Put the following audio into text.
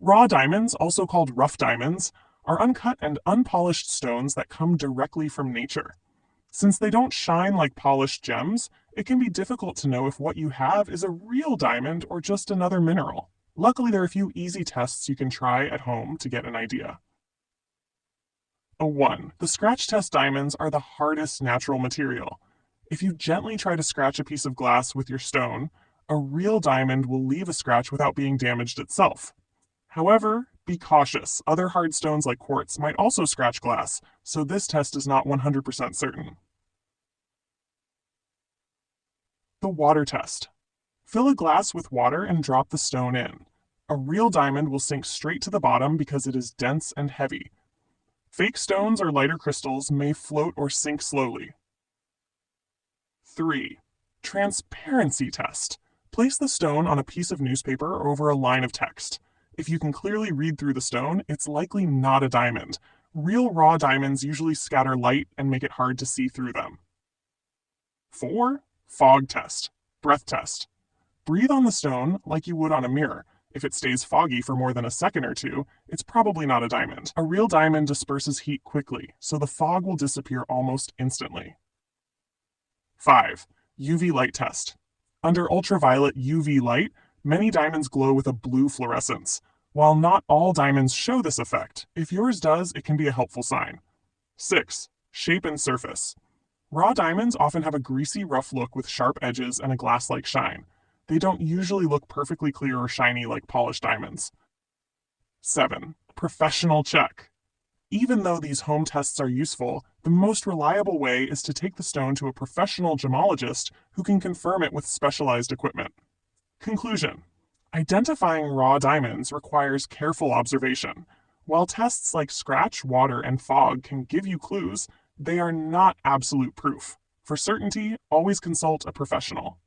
Raw diamonds, also called rough diamonds, are uncut and unpolished stones that come directly from nature. Since they don't shine like polished gems, it can be difficult to know if what you have is a real diamond or just another mineral. Luckily, there are a few easy tests you can try at home to get an idea. 1. The scratch test diamonds are the hardest natural material. If you gently try to scratch a piece of glass with your stone, a real diamond will leave a scratch without being damaged itself. However, be cautious. Other hard stones like quartz might also scratch glass, so this test is not 100% certain. The water test. Fill a glass with water and drop the stone in. A real diamond will sink straight to the bottom because it is dense and heavy. Fake stones or lighter crystals may float or sink slowly. 3. Transparency test. Place the stone on a piece of newspaper or over a line of text. If you can clearly read through the stone, it's likely not a diamond. Real raw diamonds usually scatter light and make it hard to see through them. 4. Fog test. Breath test. Breathe on the stone like you would on a mirror. If it stays foggy for more than a second or two, it's probably not a diamond. A real diamond disperses heat quickly, so the fog will disappear almost instantly. 5. UV light test. Under ultraviolet UV light, many diamonds glow with a blue fluorescence. While not all diamonds show this effect, if yours does, it can be a helpful sign. 6. Shape and surface. Raw diamonds often have a greasy, rough look with sharp edges and a glass-like shine. They don't usually look perfectly clear or shiny like polished diamonds. 7. Professional check. Even though these home tests are useful, the most reliable way is to take the stone to a professional gemologist who can confirm it with specialized equipment. Conclusion. Identifying raw diamonds requires careful observation. While tests like scratch, water, and fog can give you clues, they are not absolute proof. For certainty, always consult a professional.